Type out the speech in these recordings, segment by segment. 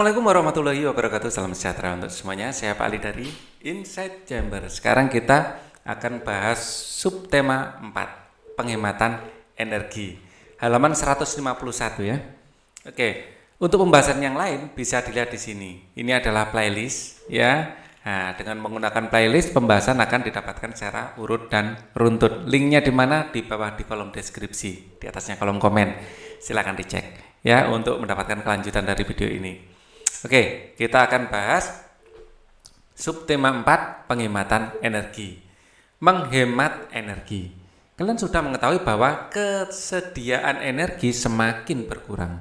Assalamualaikum warahmatullahi wabarakatuh. Salam sejahtera untuk semuanya. Saya Pak Ali dari Insight Chamber. Sekarang kita akan bahas subtema 4, penghematan energi. Halaman 151 ya. Oke, untuk pembahasan yang lain bisa dilihat di sini. Ini adalah playlist ya. Nah, dengan menggunakan playlist pembahasan akan didapatkan secara urut dan runtut. Linknya di mana? Di bawah di kolom deskripsi, di atasnya kolom komen. Silahkan dicek ya untuk mendapatkan kelanjutan dari video ini. Oke, kita akan bahas subtema 4, penghematan energi. Menghemat energi. Kalian sudah mengetahui bahwa kesediaan energi semakin berkurang.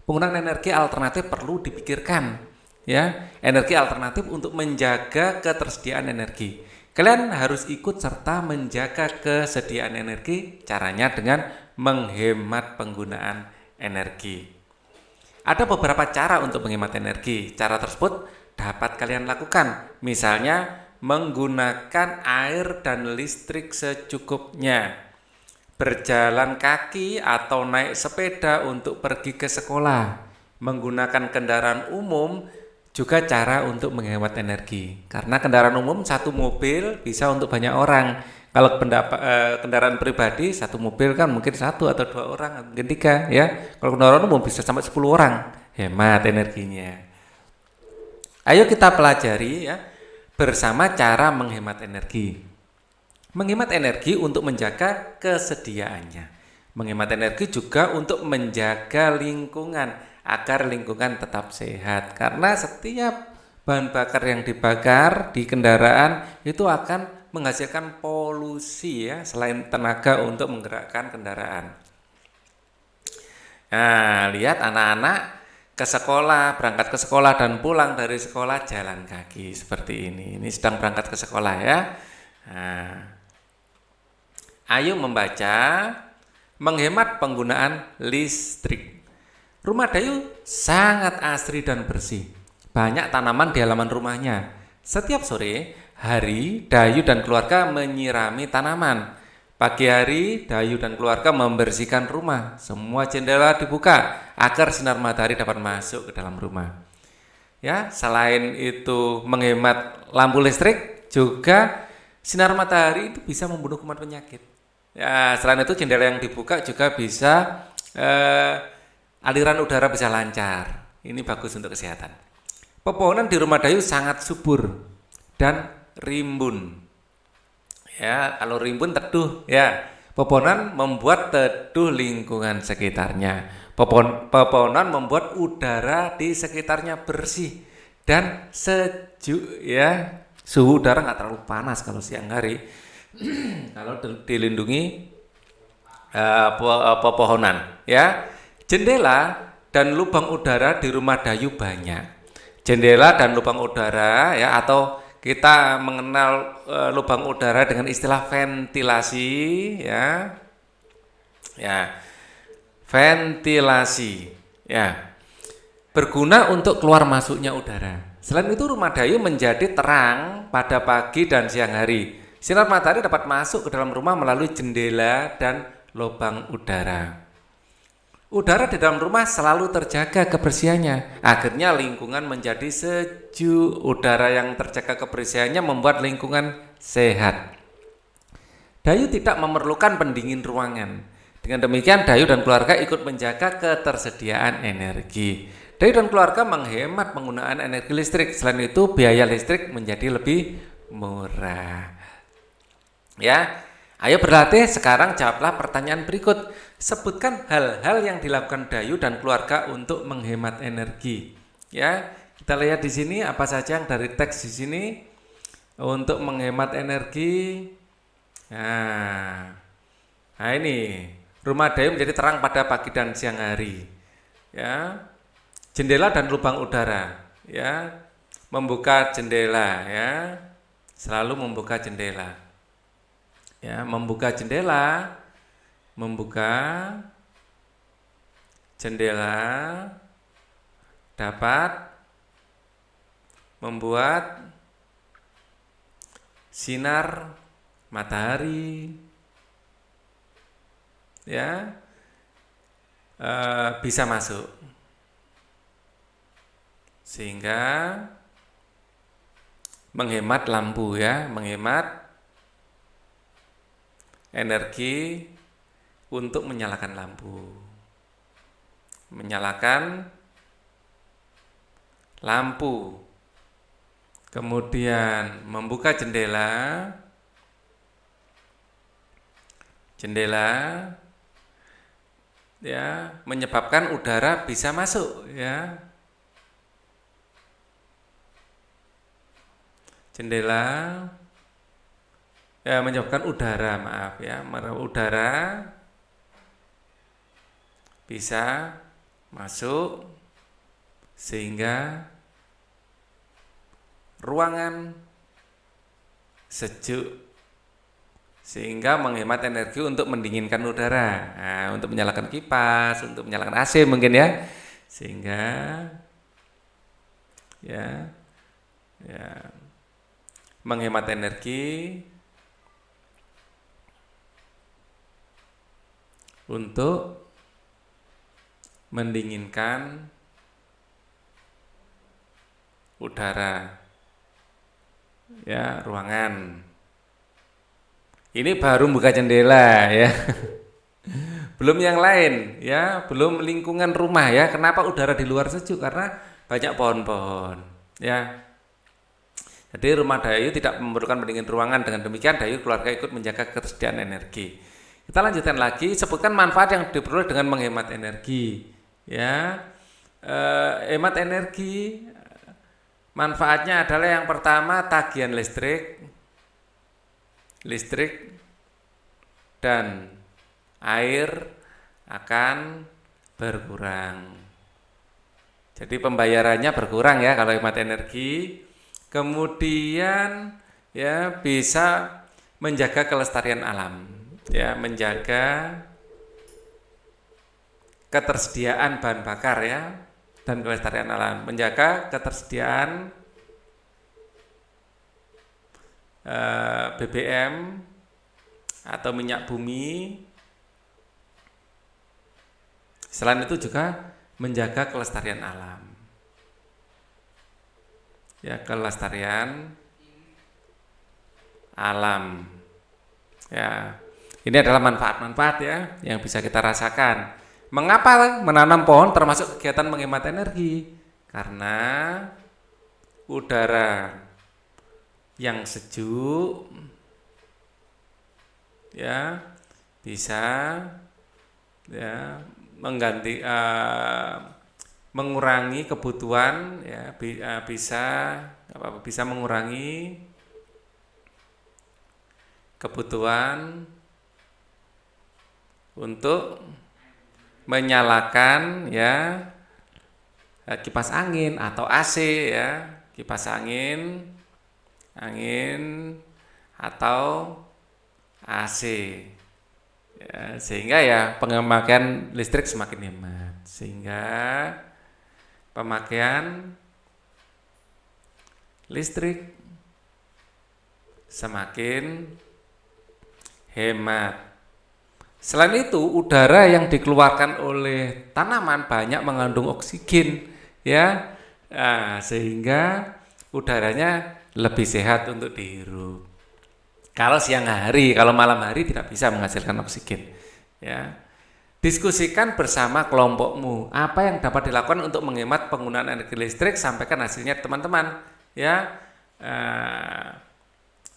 Penggunaan energi alternatif perlu dipikirkan, ya. Energi alternatif untuk menjaga ketersediaan energi. Kalian harus ikut serta menjaga kesediaan energi, caranya dengan menghemat penggunaan energi. Ada beberapa cara untuk menghemat energi. Cara tersebut dapat kalian lakukan. Misalnya menggunakan air dan listrik secukupnya. Berjalan kaki atau naik sepeda untuk pergi ke sekolah. Menggunakan kendaraan umum juga cara untuk menghemat energi. Karena kendaraan umum satu mobil bisa untuk banyak orang. Kalau kendaraan pribadi satu mobil kan mungkin satu atau dua orang, mungkin tiga ya. Kalau kendaraan umum bisa sampai 10 orang, hemat energinya. Ayo kita pelajari ya bersama cara menghemat energi. Menghemat energi untuk menjaga kesediaannya. Menghemat energi juga untuk menjaga lingkungan agar lingkungan tetap sehat. Karena setiap bahan bakar yang dibakar di kendaraan itu akan menghasilkan polusi ya, selain tenaga untuk menggerakkan kendaraan. Nah, lihat anak-anak ke sekolah, berangkat ke sekolah dan pulang dari sekolah jalan kaki seperti ini. Ini sedang berangkat ke sekolah ya. Nah, ayo membaca menghemat penggunaan listrik. Rumah Dayu sangat asri dan bersih. Banyak tanaman di halaman rumahnya. Setiap sore, Hari, Dayu dan keluarga menyirami tanaman. Pagi hari, Dayu dan keluarga membersihkan rumah. Semua jendela dibuka agar sinar matahari dapat masuk ke dalam rumah. Ya, selain itu menghemat lampu listrik, juga sinar matahari itu bisa membunuh kuman penyakit. Ya, selain itu jendela yang dibuka juga bisa aliran udara bisa lancar. Ini bagus untuk kesehatan. Pepohonan di rumah Dayu sangat subur dan rimbun. Ya, kalau rimbun teduh ya. Pepohonan membuat teduh lingkungan sekitarnya. Pepohonan membuat udara di sekitarnya bersih dan sejuk ya. Suhu udara nggak terlalu panas kalau siang hari. Kalau dilindungi pepohonan ya. Jendela dan lubang udara di rumah Dayu banyak. Jendela dan lubang udara ya, atau kita mengenal lubang udara dengan istilah ventilasi ya. Ya. Ventilasi ya. Berguna untuk keluar masuknya udara. Selain itu rumah Dayu menjadi terang pada pagi dan siang hari. Sinar matahari dapat masuk ke dalam rumah melalui jendela dan lubang udara. Udara di dalam rumah selalu terjaga kebersihannya. Akhirnya lingkungan menjadi sejuk. Udara yang terjaga kebersihannya membuat lingkungan sehat. Dayu tidak memerlukan pendingin ruangan. Dengan demikian Dayu dan keluarga ikut menjaga ketersediaan energi. Dayu dan keluarga menghemat penggunaan energi listrik. Selain itu biaya listrik menjadi lebih murah. Ya, ayo berlatih. Sekarang jawablah pertanyaan berikut. Sebutkan hal-hal yang dilakukan Dayu dan keluarga untuk menghemat energi. Ya, kita lihat di sini apa saja yang dari teks di sini untuk menghemat energi. Nah ini rumah Dayu menjadi terang pada pagi dan siang hari. Ya, jendela dan lubang udara. Ya, membuka jendela. Ya, selalu membuka jendela. Ya, membuka jendela. Membuka jendela dapat membuat sinar matahari ya bisa masuk. sehingga menghemat lampu ya, menghemat energi untuk menyalakan lampu. Menyalakan lampu. Kemudian membuka jendela. Jendela ya, menyebabkan udara bisa masuk ya. Jendela ya menyebabkan udara, maaf ya, udara bisa masuk sehingga ruangan sejuk, sehingga menghemat energi untuk mendinginkan udara. Nah, untuk menyalakan kipas, untuk menyalakan AC mungkin ya, sehingga ya menghemat energi untuk mendinginkan udara ya, ruangan. Ini baru buka jendela ya. Belum yang lain ya, belum lingkungan rumah ya. Kenapa udara di luar sejuk? Karena banyak pohon-pohon ya. Jadi rumah Dayu tidak memerlukan pendingin ruangan. Dengan demikian Dayu keluarga ikut menjaga ketersediaan energi. Kita lanjutkan lagi, sebutkan manfaat yang diperoleh dengan menghemat energi ya. Hemat energi, manfaatnya adalah yang pertama tagihan listrik dan air akan berkurang. Jadi pembayarannya berkurang ya kalau hemat energi. Kemudian ya bisa menjaga kelestarian alam, ya menjaga ketersediaan bahan bakar ya dan kelestarian alam, menjaga ketersediaan BBM atau minyak bumi. Selain itu juga menjaga kelestarian alam. Ya, kelestarian alam. Ya. Ini adalah manfaat-manfaat ya yang bisa kita rasakan. Mengapa menanam pohon termasuk kegiatan menghemat energi? Karena udara yang sejuk ya bisa ya mengurangi kebutuhan ya, bisa mengurangi kebutuhan untuk menyalakan ya kipas angin atau AC ya, kipas angin atau AC ya, sehingga ya pemakaian listrik semakin hemat, sehingga pemakaian listrik semakin hemat. Selain itu, udara yang dikeluarkan oleh tanaman banyak mengandung oksigen ya, sehingga udaranya lebih sehat untuk dihirup. Kalau siang hari, kalau malam hari tidak bisa menghasilkan oksigen ya. Diskusikan bersama kelompokmu apa yang dapat dilakukan untuk menghemat penggunaan energi listrik, sampaikan hasilnya teman-teman ya.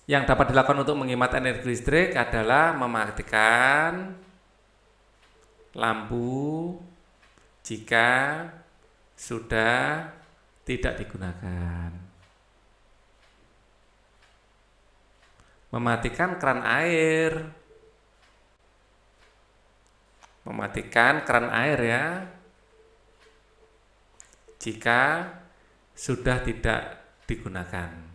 Yang dapat dilakukan untuk menghemat energi listrik adalah mematikan lampu jika sudah tidak digunakan, mematikan keran air ya jika sudah tidak digunakan.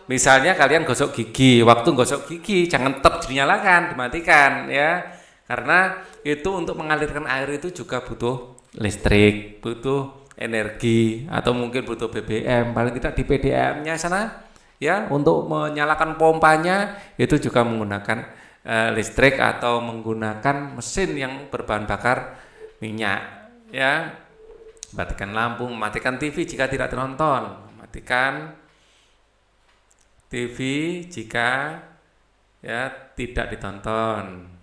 Misalnya kalian gosok gigi, waktu gosok gigi jangan tetap dinyalakan, dimatikan ya. Karena itu untuk mengalirkan air itu juga butuh listrik, butuh energi, atau mungkin butuh BBM, paling tidak di PDAM-nya sana ya, untuk menyalakan pompanya itu juga menggunakan listrik atau menggunakan mesin yang berbahan bakar minyak, ya. Matikan lampu, mematikan TV jika tidak ditonton, mematikan TV jika ya tidak ditonton.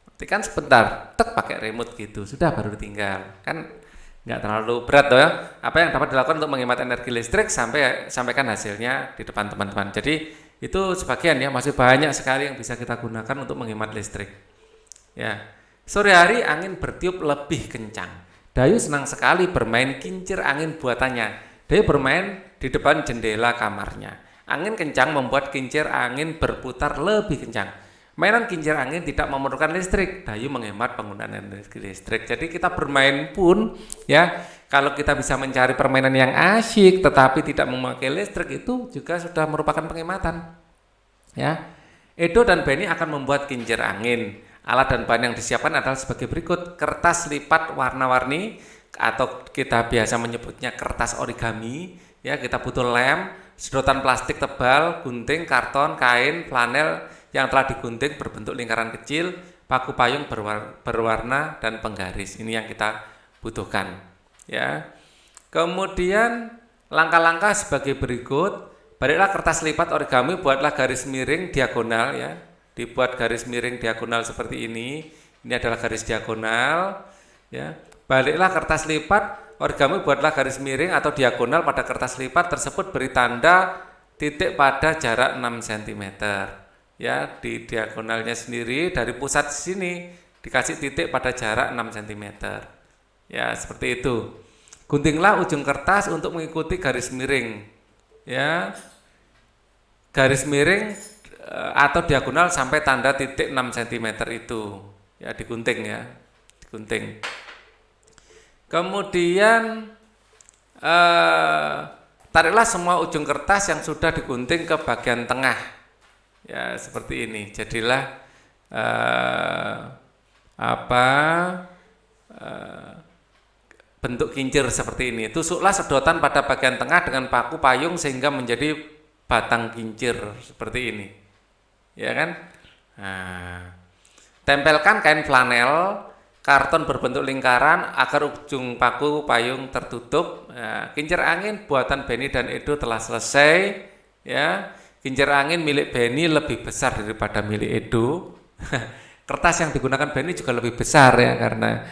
Matikan sebentar, tek pakai remote gitu, sudah baru ditinggal. Kan nggak terlalu berat toh ya. Apa yang dapat dilakukan untuk menghemat energi listrik sampaikan hasilnya di depan teman-teman. Jadi itu sebagian ya, masih banyak sekali yang bisa kita gunakan untuk menghemat listrik. Ya. Sore hari angin bertiup lebih kencang. Dayu senang sekali bermain kincir angin buatannya. Dayu bermain di depan jendela kamarnya. Angin kencang membuat kincir angin berputar lebih kencang. Mainan kincir angin tidak memerlukan listrik. Dayu menghemat penggunaan energi listrik. Jadi kita bermain pun ya, kalau kita bisa mencari permainan yang asyik tetapi tidak memakai listrik, itu juga sudah merupakan penghematan. Ya. Edo dan Benny akan membuat kincir angin. Alat dan bahan yang disiapkan adalah sebagai berikut: kertas lipat warna-warni atau kita biasa menyebutnya kertas origami. Ya, kita butuh lem, sedotan plastik tebal, gunting, karton, kain, flanel yang telah digunting berbentuk lingkaran kecil, paku payung berwarna dan penggaris. Ini yang kita butuhkan. Ya. Kemudian langkah-langkah sebagai berikut. Baliklah kertas lipat origami, buatlah garis miring diagonal ya. Dibuat garis miring diagonal seperti ini. Ini adalah garis diagonal ya. Baliklah kertas lipat origami, buatlah garis miring atau diagonal pada kertas lipat tersebut, beri tanda titik pada jarak 6 cm. Ya, di diagonalnya sendiri dari pusat sini dikasih titik pada jarak 6 cm. Ya, seperti itu. Guntinglah ujung kertas untuk mengikuti garis miring. Ya. Garis miring atau diagonal sampai tanda titik 6 cm itu. Ya, digunting ya. Digunting. Kemudian tariklah semua ujung kertas yang sudah digunting ke bagian tengah. Ya, seperti ini. Jadilah bentuk kincir seperti ini. Tusuklah sedotan pada bagian tengah dengan paku payung sehingga menjadi batang kincir seperti ini. Ya kan? Nah, tempelkan kain flanel, karton berbentuk lingkaran agar ujung paku payung tertutup. Nah, kincir angin buatan Benny dan Edo telah selesai. Ya, kincir angin milik Benny lebih besar daripada milik Edo. Kertas yang digunakan Benny juga lebih besar ya, karena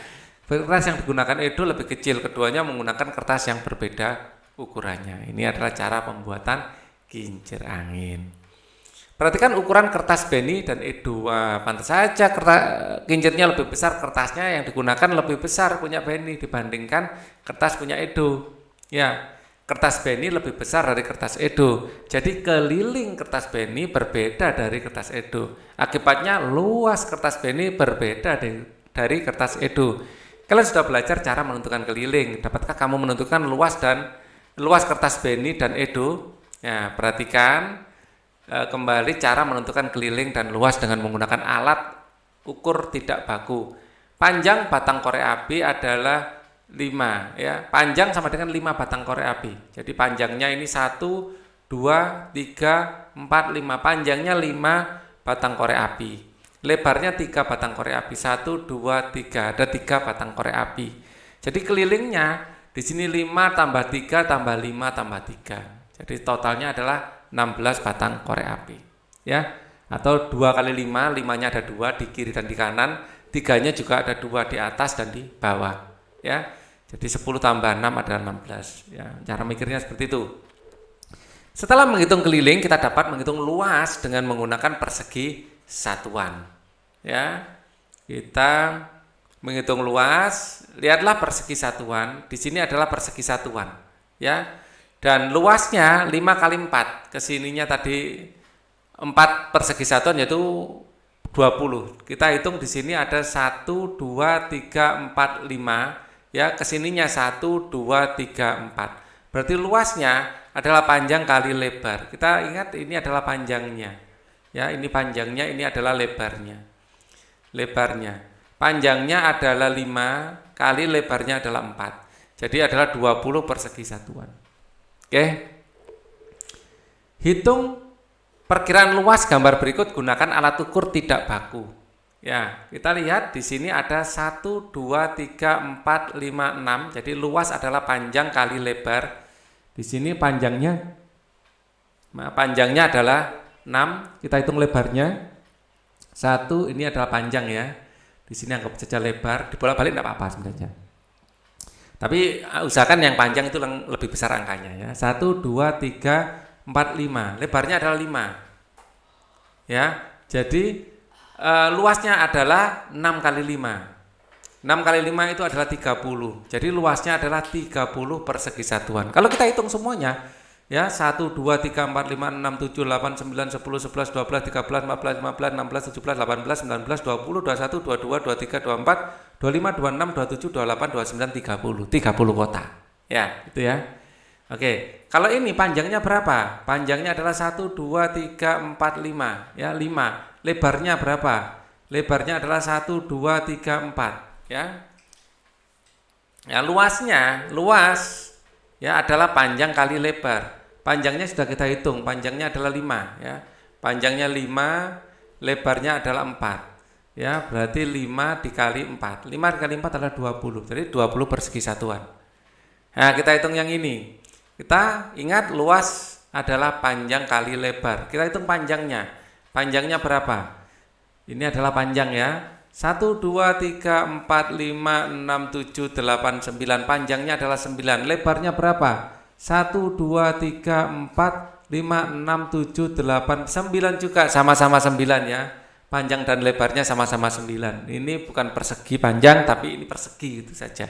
kertas yang digunakan Edo lebih kecil. Keduanya menggunakan kertas yang berbeda ukurannya. Ini adalah cara pembuatan kincir angin. Perhatikan ukuran kertas Benny dan Edo. Wah, pantas saja kincirnya lebih besar, kertasnya yang digunakan lebih besar punya Benny dibandingkan kertas punya Edo. Ya, kertas Benny lebih besar dari kertas Edo. Jadi keliling kertas Benny berbeda dari kertas Edo. Akibatnya luas kertas Benny berbeda dari kertas Edo. Kalian sudah belajar cara menentukan keliling. Dapatkah kamu menentukan luas kertas Benny dan Edo? Ya, perhatikan kembali cara menentukan keliling dan luas dengan menggunakan alat ukur tidak baku. Panjang batang korek api adalah 5 ya. Panjang sama dengan 5 batang korek api. Jadi panjangnya ini 1 2 3 4 5. Panjangnya 5 batang korek api. Lebarnya 3 batang korek api. 1 2 3. Ada 3 batang korek api. Jadi kelilingnya di sini 5 tambah 3 tambah 5 tambah 3. Jadi totalnya adalah 16 batang korek api. Ya. Atau 2 kali 5, 5-nya ada 2 di kiri dan di kanan, 3-nya juga ada 2 di atas dan di bawah. Ya. Jadi 10 tambah 6 adalah 16. Ya, cara mikirnya seperti itu. Setelah menghitung keliling, kita dapat menghitung luas dengan menggunakan persegi satuan. Ya. Kita menghitung luas, lihatlah persegi satuan. Di sini adalah persegi satuan. Ya. Dan luasnya 5 kali 4. Kesininya tadi 4 persegi satuan yaitu 20. Kita hitung di sini ada 1 2 3 4 5. Ya, kesininya 1 2 3 4. Berarti luasnya adalah panjang kali lebar. Kita ingat ini adalah panjangnya. Ya, ini panjangnya, ini adalah lebarnya. Lebarnya. Panjangnya adalah 5 kali lebarnya adalah 4. Jadi adalah 20 persegi satuan. Oke. Hitung Perkiraan luas gambar berikut gunakan alat ukur tidak baku. Ya, kita lihat di sini ada 1, 2, 3, 4, 5, 6. Jadi luas adalah panjang kali lebar. Di sini panjangnya adalah 6. Kita hitung lebarnya. 1 ini adalah panjang ya. Di sini anggap saja lebar. Dibolak-balik tidak apa-apa sebenarnya. Tapi usahakan yang panjang itu lebih besar angkanya ya. 1, 2, 3, 4, 5. Lebarnya adalah 5. Ya. Jadi luasnya adalah 6 kali 5. 6 kali 5 itu adalah 30. Jadi luasnya adalah 30 persegi satuan. Kalau kita hitung semuanya, ya 1, 2, 3, 4, 5, 6, 7, 8, 9, 10, 11, 12, 13, 14, 15, 16, 17, 18, 19, 20, 21, 22, 23, 24, 25, 26, 27, 28, 29, 30. 30 kota. Ya, itu ya. Oke, kalau ini panjangnya berapa? Panjangnya adalah 1, 2, 3, 4, 5. Ya, 5. Lebarnya berapa? Lebarnya adalah 1, 2, 3, 4. Ya. Ya, luas ya adalah panjang kali lebar. Panjangnya sudah kita hitung, panjangnya adalah 5 ya. Panjangnya 5, lebarnya adalah 4. Ya, berarti 5 dikali 4. 5 dikali 4 adalah 20. Jadi 20 persegi satuan. Nah, kita hitung yang ini. Kita ingat luas adalah panjang kali lebar. Kita hitung panjangnya. Panjangnya berapa? Ini adalah panjang ya. 1, 2, 3, 4, 5, 6, 7, 8, 9. Panjangnya adalah 9. Lebarnya berapa? 1, 2, 3, 4, 5, 6, 7, 8, 9 juga. Sama-sama 9 ya. Panjang dan lebarnya sama-sama 9. Ini bukan persegi panjang, tapi ini persegi itu saja.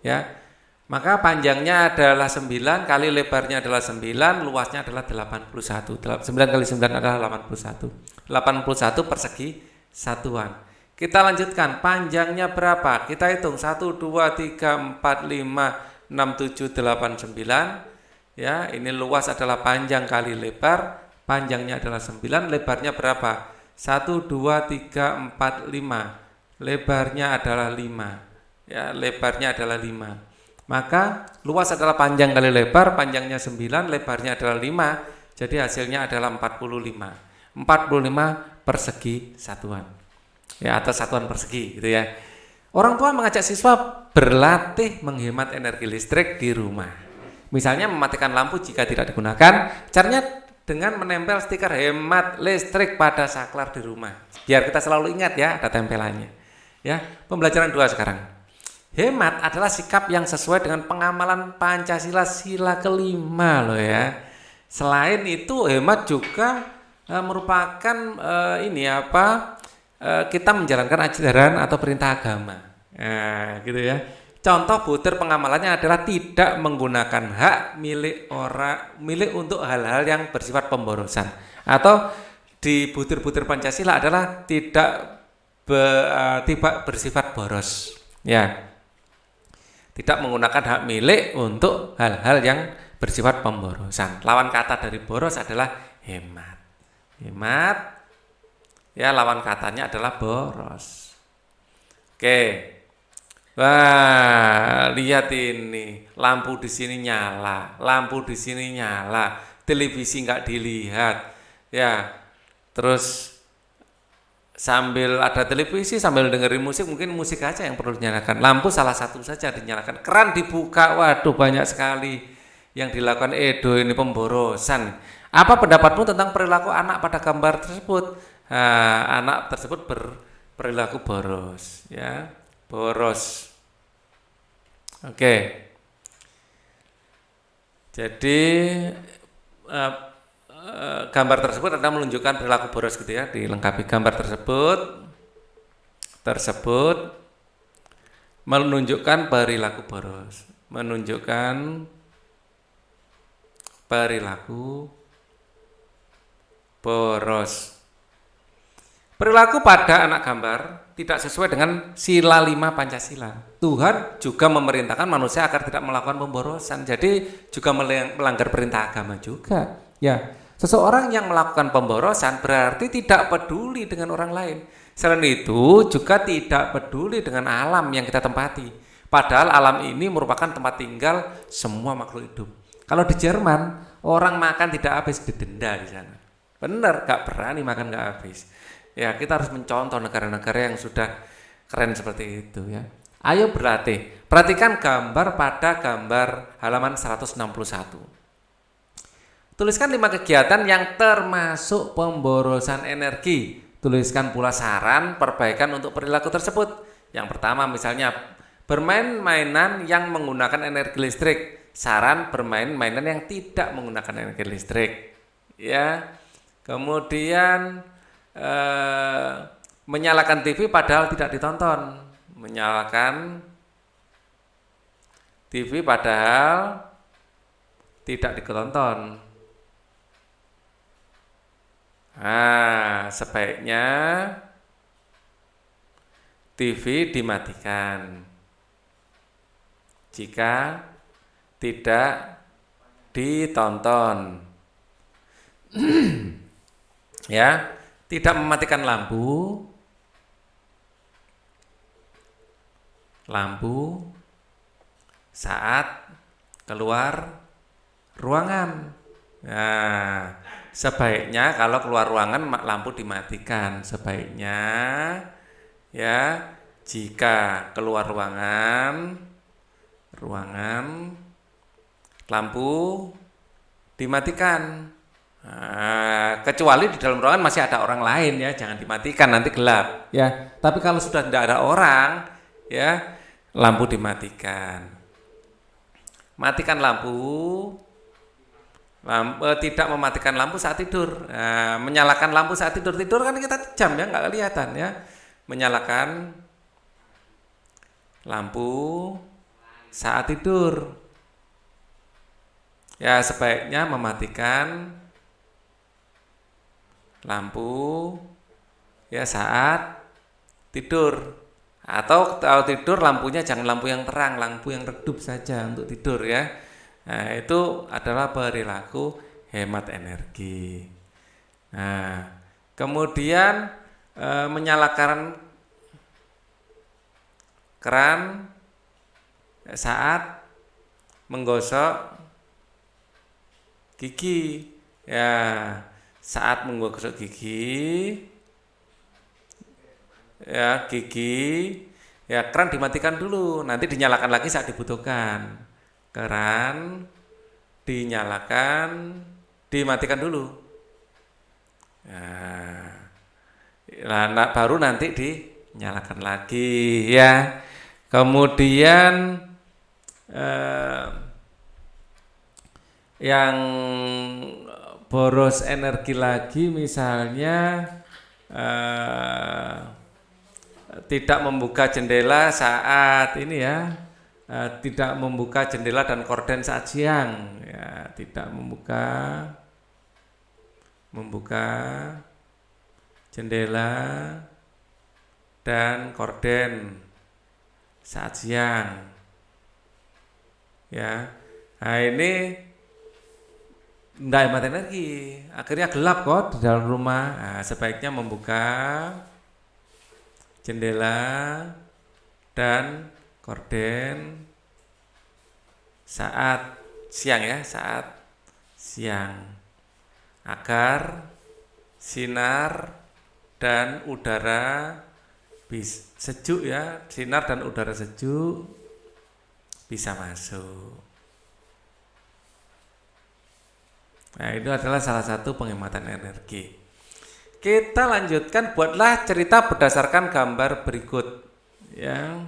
Ya. Maka panjangnya adalah 9, kali lebarnya adalah 9, luasnya adalah 81. 9 kali 9 adalah 81. 81 persegi satuan. Kita lanjutkan, panjangnya berapa? Kita hitung 1, 2, 3, 4, 5, 6, 7, 8, 9. Ya, ini luas adalah panjang kali lebar. Panjangnya adalah 9, lebarnya berapa? 1, 2, 3, 4, 5. Lebarnya adalah 5. Ya, lebarnya adalah 5. Maka luas adalah panjang kali lebar, panjangnya 9, lebarnya adalah 5, jadi hasilnya adalah 45. 45 persegi satuan. Ya, atau satuan persegi gitu ya. Orang tua mengajak siswa berlatih menghemat energi listrik di rumah. Misalnya mematikan lampu jika tidak digunakan, caranya dengan menempel stiker hemat listrik pada saklar di rumah. Biar kita selalu ingat ya, ada tempelannya. Ya, pembelajaran 2 sekarang. Hemat adalah sikap yang sesuai dengan pengamalan Pancasila sila kelima loh ya. Selain itu hemat juga merupakan kita menjalankan ajaran atau perintah agama. Nah, gitu ya. Contoh butir pengamalannya adalah tidak menggunakan hak milik untuk hal-hal yang bersifat pemborosan. Atau di butir-butir Pancasila adalah tidak bersifat boros. Ya. Tidak menggunakan hak milik untuk hal-hal yang bersifat pemborosan. Lawan kata dari boros adalah hemat. Hemat, ya lawan katanya adalah boros. Oke, wah lihat ini, lampu di sini nyala, lampu di sini nyala, televisi nggak dilihat, ya. Terus sambil ada televisi, sambil dengerin musik, mungkin musik aja yang perlu dinyalakan. Lampu salah satu saja dinyalakan. Keran dibuka, waduh banyak sekali yang dilakukan. Edo ini pemborosan. Apa pendapatmu tentang perilaku anak pada gambar tersebut? Anak tersebut berperilaku boros, ya, boros. Oke. Jadi gambar tersebut adalah menunjukkan perilaku boros gitu ya, dilengkapi gambar tersebut menunjukkan perilaku boros, menunjukkan perilaku boros. Perilaku pada anak gambar tidak sesuai dengan sila 5 Pancasila. Tuhan juga memerintahkan manusia agar tidak melakukan pemborosan, jadi juga melanggar perintah agama juga. Ya, seseorang yang melakukan pemborosan berarti tidak peduli dengan orang lain. Selain itu juga tidak peduli dengan alam yang kita tempati. Padahal alam ini merupakan tempat tinggal semua makhluk hidup. Kalau di Jerman, orang makan tidak habis didenda di sana. Bener, gak berani makan gak habis. Ya, kita harus mencontoh negara-negara yang sudah keren seperti itu ya. Ayo berlatih. Perhatikan gambar pada gambar halaman 161. Tuliskan 5 kegiatan yang termasuk pemborosan energi. Tuliskan pula saran perbaikan untuk perilaku tersebut. Yang pertama misalnya bermain mainan yang menggunakan energi listrik. Saran bermain mainan yang tidak menggunakan energi listrik. Ya. Kemudian menyalakan TV padahal tidak ditonton. Menyalakan TV padahal tidak ditonton. Nah, sebaiknya TV dimatikan jika tidak ditonton. Ya, tidak mematikan lampu saat keluar ruangan. Nah, sebaiknya kalau keluar ruangan lampu dimatikan. Sebaiknya ya, jika keluar ruangan lampu dimatikan. Nah, kecuali di dalam ruangan masih ada orang lain ya, jangan dimatikan nanti gelap ya. Tapi kalau sudah tidak ada orang ya, lampu dimatikan. Matikan lampu, tidak mematikan lampu saat tidur. Nah, menyalakan lampu saat tidur kan kita jam ya, nggak kelihatan ya. Menyalakan lampu saat tidur. Ya, sebaiknya mematikan lampu ya saat tidur. Atau kalau tidur lampunya jangan lampu yang terang, lampu yang redup saja untuk tidur ya. Nah, itu adalah perilaku hemat energi. Nah, kemudian menyalakan keran saat menggosok gigi. Ya, saat menggosok gigi ya, keran dimatikan dulu, nanti dinyalakan lagi saat dibutuhkan. Keran dinyalakan, dimatikan dulu. Nah, baru nanti dinyalakan lagi ya. Kemudian yang boros energi lagi misalnya tidak membuka jendela saat ini ya, tidak membuka jendela dan korden saat siang ya, tidak membuka jendela dan korden saat siang ya. Nah, ini tidak hemat energi, akhirnya gelap kok di dalam rumah. Nah, sebaiknya membuka jendela dan korden saat siang ya, saat siang, agar sinar dan udara sejuk ya, sinar dan udara sejuk bisa masuk. Nah, itu adalah salah satu penghematan energi. Kita lanjutkan, buatlah cerita berdasarkan gambar berikut. Ya.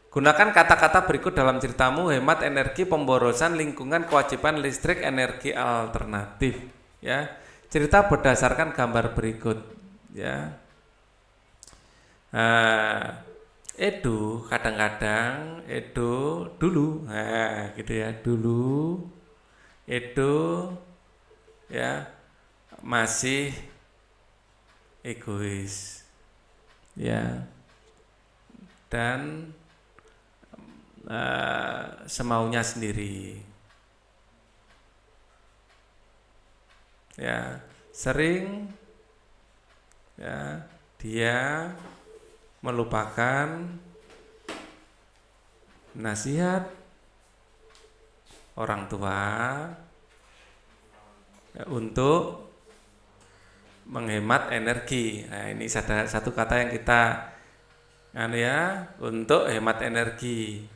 Gunakan kata-kata berikut dalam ceritamu: hemat energi, pemborosan lingkungan, kewajiban listrik, energi alternatif. Ya. Cerita berdasarkan gambar berikut. Ya. Kadang-kadang dulu, nah gitu ya, dulu Edo ya masih egois ya, dan semaunya sendiri ya, sering ya dia melupakan nasihat orang tua ya, untuk menghemat energi. Nah, ini satu kata yang kita untuk hemat energi.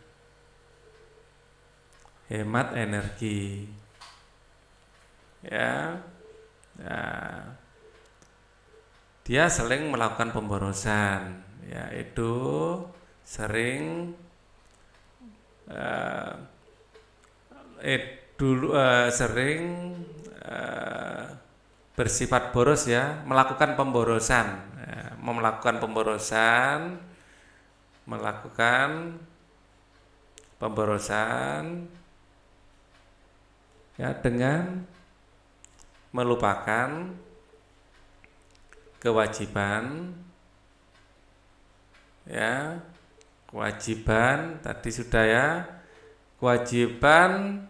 Hemat energi. Ya. Nah, dia sering melakukan pemborosan, yaitu sering sering bersifat boros ya, melakukan pemborosan, ya dengan melupakan kewajiban kewajiban tadi sudah ya, kewajiban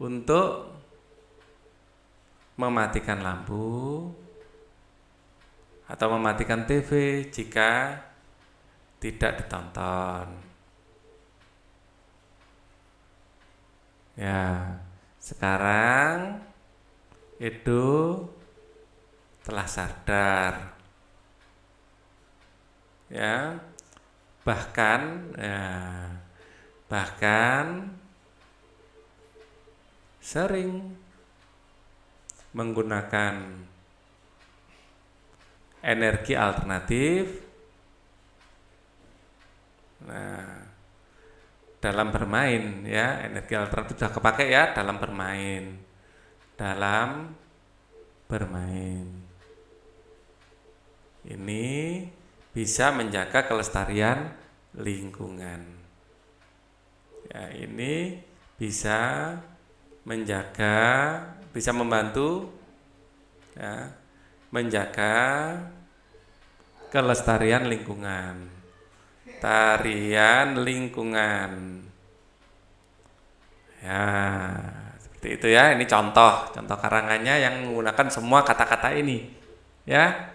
untuk mematikan lampu atau mematikan TV jika tidak ditonton. Ya, sekarang itu telah sadar. Ya, bahkan sering menggunakan energi alternatif dalam bermain ya, energi alternatif sudah kepake ya dalam bermain. Ini bisa menjaga kelestarian lingkungan. Ya, ini bisa membantu ya, menjaga kelestarian lingkungan. Tarian lingkungan. Ya, seperti itu ya. Ini contoh karangannya yang menggunakan semua kata-kata ini. Ya.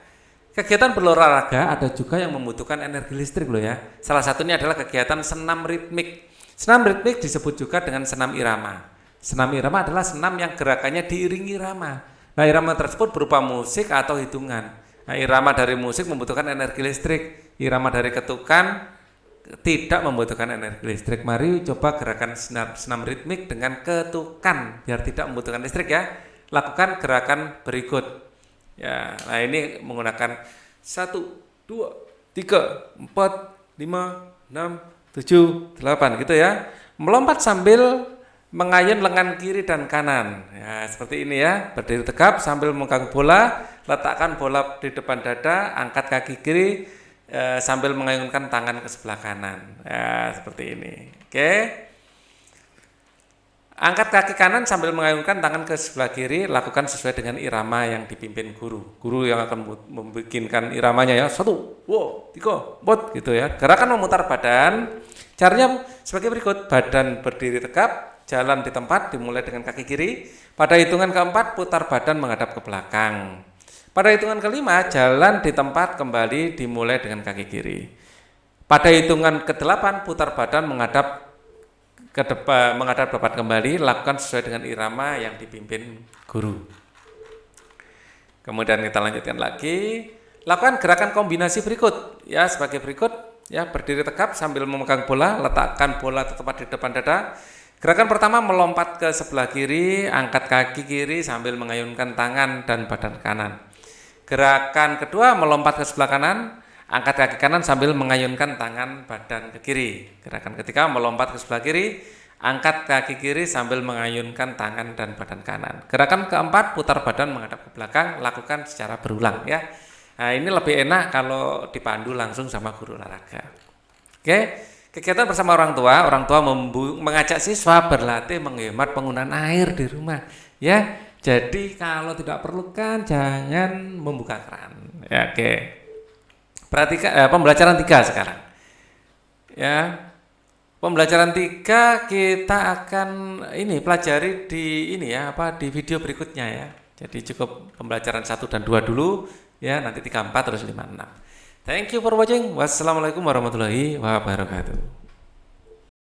Kegiatan berolahraga ada juga yang membutuhkan energi listrik loh ya. Salah satunya adalah kegiatan senam ritmik. Senam ritmik disebut juga dengan senam irama. Senam irama adalah senam yang gerakannya diiringi irama. Nah, irama tersebut berupa musik atau hitungan. Nah, irama dari musik membutuhkan energi listrik. Irama dari ketukan tidak membutuhkan energi listrik. Mari coba gerakan senam ritmik dengan ketukan biar tidak membutuhkan listrik ya. Lakukan gerakan berikut. Ya, nah ini menggunakan 1, 2, 3, 4, 5, 6, 7, 8 gitu ya. Melompat sambil mengayun lengan kiri dan kanan. Ya, seperti ini ya. Berdiri tegap sambil memegang bola, letakkan bola di depan dada, angkat kaki kiri sambil mengayunkan tangan ke sebelah kanan. Ya, seperti ini. Oke. Angkat kaki kanan sambil mengayunkan tangan ke sebelah kiri, lakukan sesuai dengan irama yang dipimpin guru. Guru yang akan membikinkan iramanya ya. 1, 2, 3, 4 gitu ya. Gerakan memutar badan. Caranya sebagai berikut. Badan berdiri tegap, jalan di tempat dimulai dengan kaki kiri. Pada hitungan keempat, putar badan menghadap ke belakang. Pada hitungan kelima, jalan di tempat kembali dimulai dengan kaki kiri. Pada hitungan ke-8, putar badan menghadap ke depan, menghadap depan kembali, lakukan sesuai dengan irama yang dipimpin guru. Kemudian kita lanjutkan lagi, lakukan gerakan kombinasi berikut ya, sebagai berikut ya. Berdiri tegap sambil memegang bola, letakkan bola tepat di depan dada. Gerakan pertama melompat ke sebelah kiri, angkat kaki kiri sambil mengayunkan tangan dan badan kanan. Gerakan kedua melompat ke sebelah kanan, angkat kaki kanan sambil mengayunkan tangan badan ke kiri. Gerakan ketiga melompat ke sebelah kiri, angkat kaki kiri sambil mengayunkan tangan dan badan kanan. Gerakan keempat putar badan menghadap ke belakang, lakukan secara berulang ya. Nah, ini lebih enak kalau dipandu langsung sama guru olahraga. Oke, kegiatan bersama orang tua mengajak siswa berlatih menghemat penggunaan air di rumah ya. Jadi kalau tidak perlukan jangan membuka keran. Ya, oke. Perhatikan pembelajaran 3 sekarang. Ya. Pembelajaran 3 kita akan pelajari di di video berikutnya ya. Jadi cukup pembelajaran 1 dan 2 dulu ya, nanti 3, 4 terus 5, 6. Thank you for watching. Wassalamualaikum warahmatullahi wabarakatuh.